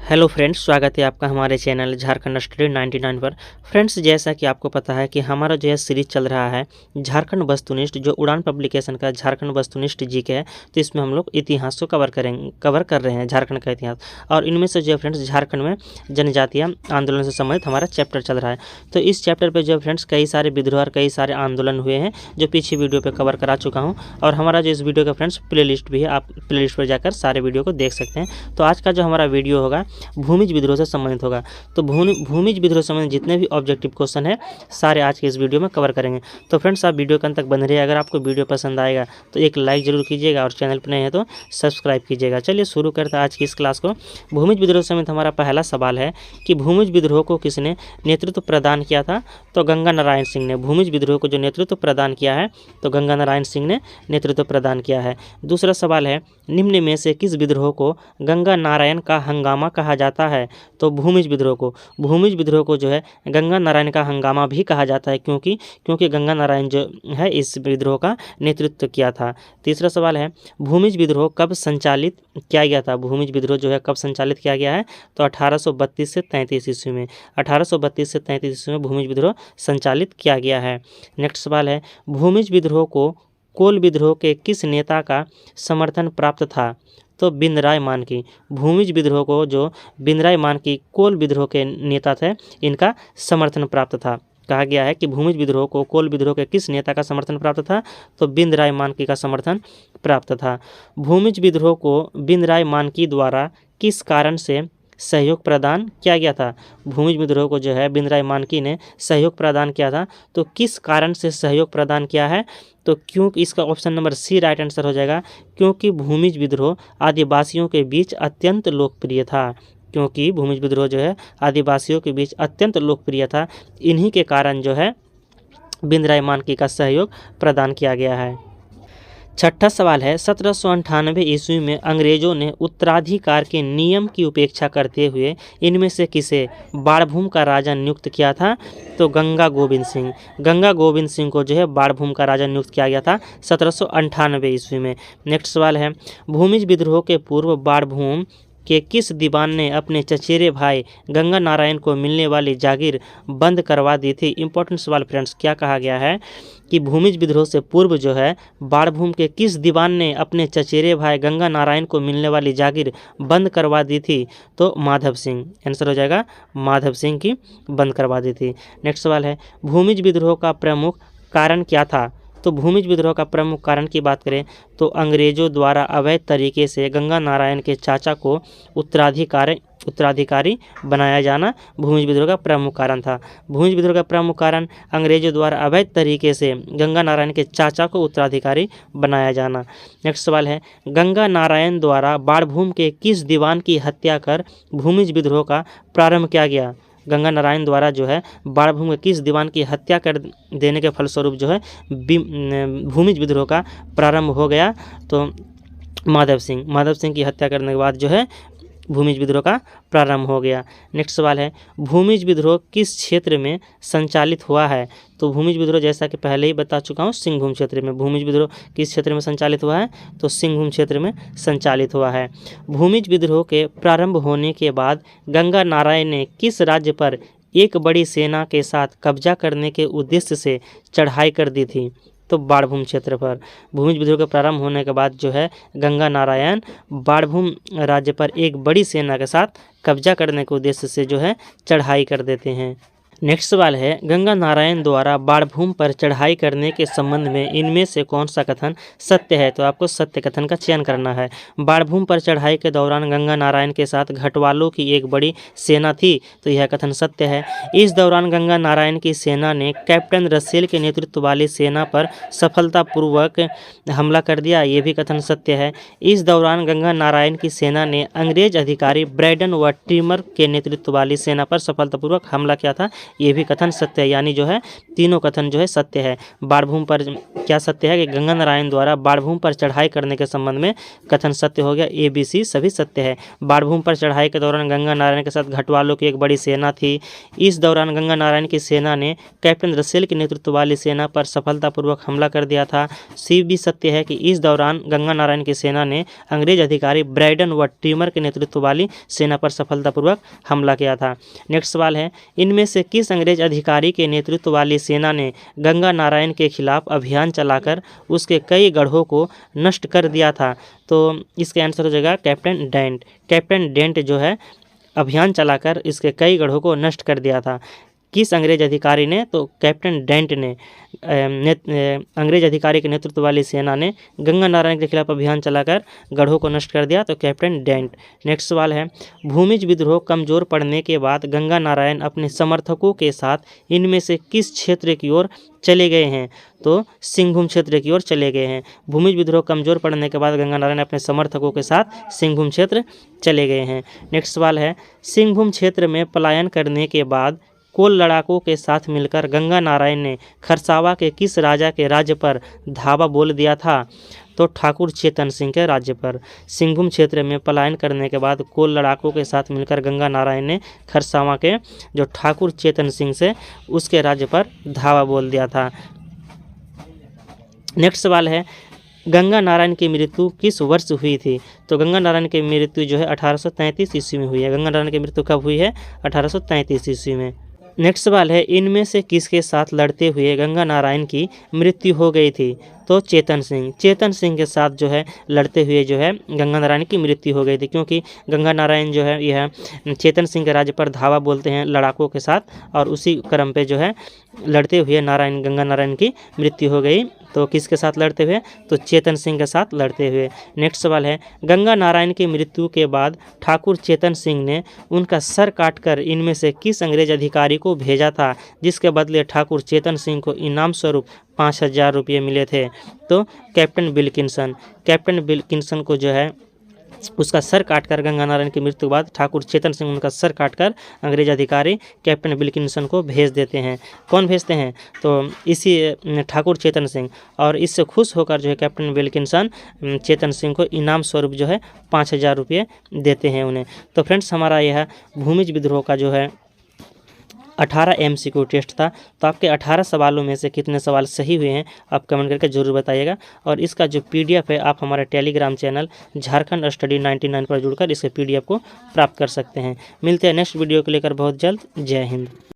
Hello friends, स्वागत है आपका हमारे चैनल झारखंड स्टडी 99 पर। फ्रेंड्स, जैसा कि आपको पता है कि हमारा जो है सीरीज चल रहा है झारखंड वस्तुनिष्ठ, जो उड़ान पब्लिकेशन का झारखंड वस्तुनिष्ठ जीके है। तो इसमें हम लोग इतिहास को कवर कर रहे हैं, झारखंड का इतिहास। और इनमें से जो है फ्रेंड्स, झारखंड में जनजातीय आंदोलन से संबंधित हमारा चैप्टर चल रहा है। तो इस चैप्टर पर जो है फ्रेंड्स कई सारे विद्रोह और कई सारे आंदोलन हुए हैं, जो पीछे वीडियो पर कवर करा चुका हूँ। और हमारा जो इस वीडियो का फ्रेंड्स प्ले लिस्ट भी है, आप प्ले लिस्ट पर जाकर सारे वीडियो को देख सकते हैं। तो आज का जो हमारा वीडियो होगा भूमिज विद्रोह से संबंधित होगा। तो भूमिज विद्रोह से संबंधित जितने भी ऑब्जेक्टिव क्वेश्चन है सारे आज के इस वीडियो में कवर करेंगे। तो फ्रेंड्स, आप वीडियो के अंत तक बने रहिए। अगर आपको वीडियो पसंद आएगा तो एक लाइक जरूर कीजिएगा और चैनल पर नए हैं तो सब्सक्राइब कीजिएगा। चलिए शुरू करते हैं आज की इस क्लास को। भूमिज विद्रोह से संबंधित हमारा पहला सवाल है कि भूमिज विद्रोह को किसने नेतृत्व प्रदान किया था? तो गंगा नारायण सिंह ने भूमिज विद्रोह को जो नेतृत्व प्रदान किया है, तो गंगा नारायण सिंह ने नेतृत्व प्रदान किया है। दूसरा सवाल है, निम्न में से किस विद्रोह को गंगा नारायण का हंगामा कहा जाता है? तो भूमिज विद्रोह को जो है गंगा नारायण का हंगामा भी कहा जाता है, क्योंकि गंगा नारायण जो है इस विद्रोह का नेतृत्व किया था। तीसरा सवाल है, भूमिज विद्रोह कब संचालित किया गया था? भूमिज विद्रोह जो है कब संचालित किया गया है? तो 1832 से 33 ईस्वी में। 1832 से 33 ईस्वी में भूमिज विद्रोह संचालित किया गया है। नेक्स्ट सवाल है, भूमिज विद्रोह को कोल विद्रोह के किस नेता का समर्थन प्राप्त था? तो बिंदराय मानकी। भूमिज विद्रोह को जो बिंदराय मानकी कोल विद्रोह के नेता थे, इनका समर्थन प्राप्त था। कहा गया है कि भूमिज विद्रोह को कोल विद्रोह के किस नेता का समर्थन प्राप्त था? तो बिंदराय मानकी का समर्थन प्राप्त था। भूमिज विद्रोह को बिंदराय मानकी द्वारा किस कारण से सहयोग प्रदान किया गया था? भूमिज विद्रोह को जो है बिंदराय मानकी ने सहयोग प्रदान किया था। तो किस कारण से सहयोग प्रदान किया है? तो क्योंकि इसका option number C right answer हो जाएगा, क्योंकि भूमिज विद्रोह आदिवासियों के बीच अत्यंत लोकप्रिय था। क्योंकि भूमिज विद्रोह जो है आदिवासियों के बीच अत्यंत लोकप्रिय था, इन्हीं के कारण जो है बिंदराय मानकी का सहयोग प्रदान किया गया है। छठा सवाल है, 1798 ईस्वी में अंग्रेजों ने उत्तराधिकार के नियम की उपेक्षा करते हुए इनमें से किसे बाणभूम का राजा नियुक्त किया था? तो गंगा गोविंद सिंह को जो है बाणभूम का राजा नियुक्त किया गया था 1798 ईस्वी में। नेक्स्ट सवाल है, भूमिज विद्रोह के पूर्व बाणभूम कि किस दीवान ने अपने चचेरे भाई गंगा नारायण को मिलने वाली जागीर बंद करवा दी थी? इंपॉर्टेंट सवाल फ्रेंड्स, क्या कहा गया है कि भूमिज विद्रोह से पूर्व जो है बाणभूम के किस दीवान ने अपने चचेरे भाई गंगा नारायण को मिलने वाली जागीर बंद करवा दी थी? तो माधव सिंह। आंसर हो जाएगा माधव सिंह की बंद करवा दी थी। नेक्स्ट सवाल है, भूमिज विद्रोह का प्रमुख कारण क्या था? तो भूमिज विद्रोह का प्रमुख कारण की बात करें तो अंग्रेजों द्वारा अवैध तरीके से गंगा नारायण के चाचा को उत्तराधिकारी बनाया जाना भूमिज विद्रोह का प्रमुख कारण था। भूमिज विद्रोह का प्रमुख कारण अंग्रेजों द्वारा अवैध तरीके से गंगा नारायण के चाचा को उत्तराधिकारी बनाया जाना। नेक्स्ट सवाल है, गंगा नारायण द्वारा बाणभूम के किस दीवान की हत्या कर भूमिज विद्रोह का प्रारंभ किया गया? गंगा नारायण द्वारा जो है बाणभूम के किस दीवान की हत्या कर देने के फलस्वरूप जो है भूमिज विद्रोह का प्रारंभ हो गया? तो माधव सिंह की हत्या करने के बाद जो है भूमिज विद्रोह का प्रारंभ हो गया। नेक्स्ट सवाल है, भूमिज विद्रोह किस क्षेत्र में संचालित हुआ है? तो भूमिज विद्रोह जैसा कि पहले ही बता चुका हूँ, सिंहभूम क्षेत्र में। भूमिज विद्रोह किस क्षेत्र में संचालित हुआ है? तो सिंहभूम क्षेत्र में संचालित हुआ है। भूमिज विद्रोह के प्रारंभ होने के बाद गंगा नारायण ने किस राज्य पर एक बड़ी सेना के साथ कब्जा करने के उद्देश्य से चढ़ाई कर दी थी? तो बाणभूम क्षेत्र पर। भूमिज विद्रोह के प्रारंभ होने के बाद जो है गंगा नारायण बाणभूम राज्य पर एक बड़ी सेना के साथ कब्जा करने के उद्देश्य से जो है चढ़ाई कर देते हैं। नेक्स्ट सवाल है, गंगा नारायण द्वारा बाणभूम पर चढ़ाई करने के संबंध में इनमें से कौन सा कथन सत्य है? तो आपको सत्य कथन का चयन करना है। बाणभूम पर चढ़ाई के दौरान गंगा नारायण के साथ घटवालों की एक बड़ी सेना थी, तो यह कथन सत्य है। इस दौरान गंगा नारायण की सेना ने कैप्टन रसेल के नेतृत्व वाली सेना पर सफलतापूर्वक हमला कर दिया, ये भी कथन सत्य है। इस दौरान गंगा नारायण की सेना ने अंग्रेज अधिकारी ब्रैडन व ट्रिमर के नेतृत्व वाली सेना पर सफलतापूर्वक हमला किया था, ये भी कथन सत्य है, यानी जो है तीनों कथन जो है सत्य है। बाणभूमि पर क्या सत्य है कि गंगा नारायण द्वारा बाणभूमि पर चढ़ाई करने के संबंध में कथन सत्य हो गया। ए बी सी सभी सत्य है। बाणभूमि पर चढ़ाई के दौरान गंगा नारायण के साथ घटवालों की एक बड़ी सेना थी। इस दौरान गंगा नारायण की सेना ने कैप्टन रसेल के नेतृत्व वाली सेना पर सफलतापूर्वक हमला कर दिया था। सी भी सत्य है कि इस दौरान गंगा नारायण की सेना ने अंग्रेज अधिकारी ब्रैडन व टीमर के नेतृत्व वाली सेना पर सफलतापूर्वक हमला किया था। नेक्स्ट सवाल है, इनमें से किस अंग्रेज अधिकारी के नेतृत्व वाली सेना ने गंगा नारायण के खिलाफ अभियान चलाकर उसके कई गढ़ों को नष्ट कर दिया था? तो इसका आंसर हो जाएगा कैप्टन डेंट। कैप्टन डेंट जो है अभियान चलाकर इसके कई गढ़ों को नष्ट कर दिया था। किस अंग्रेज अधिकारी ने? तो कैप्टन डेंट ने अंग्रेज अधिकारी के नेतृत्व वाली सेना ने गंगा नारायण के खिलाफ अभियान चलाकर गढ़ों को नष्ट कर दिया, तो कैप्टन डेंट। नेक्स्ट सवाल है, भूमिज विद्रोह कमजोर पड़ने के बाद गंगा नारायण अपने समर्थकों के साथ इनमें से किस क्षेत्र की ओर चले गए हैं? तो सिंहभूम क्षेत्र की ओर चले गए हैं। भूमिज विद्रोह कमजोर पड़ने के बाद गंगा नारायण अपने समर्थकों के साथ सिंहभूम क्षेत्र चले गए हैं। नेक्स्ट सवाल है, सिंहभूम क्षेत्र में पलायन करने के बाद कोल लड़ाकों के साथ मिलकर गंगा नारायण ने खरसावा के किस राजा के राज्य पर धावा बोल दिया था? तो ठाकुर चेतन सिंह के राज्य पर। सिंहभूम क्षेत्र में पलायन करने के बाद कोल लड़ाकों के साथ मिलकर गंगा नारायण ने खरसावा के जो ठाकुर चेतन सिंह से उसके राज्य पर धावा बोल दिया था। नेक्स्ट सवाल है, गंगा नारायण की मृत्यु किस वर्ष हुई थी? तो गंगा नारायण की मृत्यु जो है 1833 ईस्वी में हुई है। गंगा नारायण की मृत्यु कब हुई है? 1833 ईस्वी में। नेक्स्ट सवाल है, इनमें से किसके साथ लड़ते हुए गंगा नारायण की मृत्यु हो गई थी? तो चेतन सिंह। चेतन सिंह के साथ जो है लड़ते हुए जो है गंगा नारायण की मृत्यु हो गई थी, क्योंकि गंगा नारायण जो है यह चेतन सिंह के राज्य पर धावा बोलते हैं लड़ाकों के साथ, और उसी क्रम पे जो है लड़ते हुए गंगा नारायण की मृत्यु हो गई। तो किसके साथ लड़ते हुए? तो चेतन सिंह के साथ लड़ते हुए। नेक्स्ट सवाल है, गंगा नारायण की मृत्यु के बाद ठाकुर चेतन सिंह ने उनका सर काटकर इनमें से किस अंग्रेज अधिकारी को भेजा था, जिसके बदले ठाकुर चेतन सिंह को इनाम स्वरूप 5000 रुपये मिले थे? तो कैप्टन विल्किंसन। कैप्टन विल्किंसन को जो है उसका सर काटकर गंगा नारायण की मृत्यु के बाद ठाकुर चेतन सिंह उनका सर काटकर अंग्रेज अधिकारी कैप्टन विल्किंसन को भेज देते हैं। कौन भेजते हैं? तो इसी ठाकुर चेतन सिंह। और इससे खुश होकर जो है कैप्टन विल्किंसन चेतन सिंह को इनाम स्वरूप जो है 5000 रुपये देते हैं उन्हें। तो फ्रेंड्स, हमारा यह भूमिज विद्रोह का जो है 18 MCQ टेस्ट था। तो आपके 18 सवालों में से कितने सवाल सही हुए हैं आप कमेंट करके ज़रूर बताइएगा। और इसका जो PDF है आप हमारे टेलीग्राम चैनल झारखंड स्टडी 99 पर जुड़कर इसके PDF को प्राप्त कर सकते हैं। मिलते हैं नेक्स्ट वीडियो को लेकर बहुत जल्द। जय हिंद।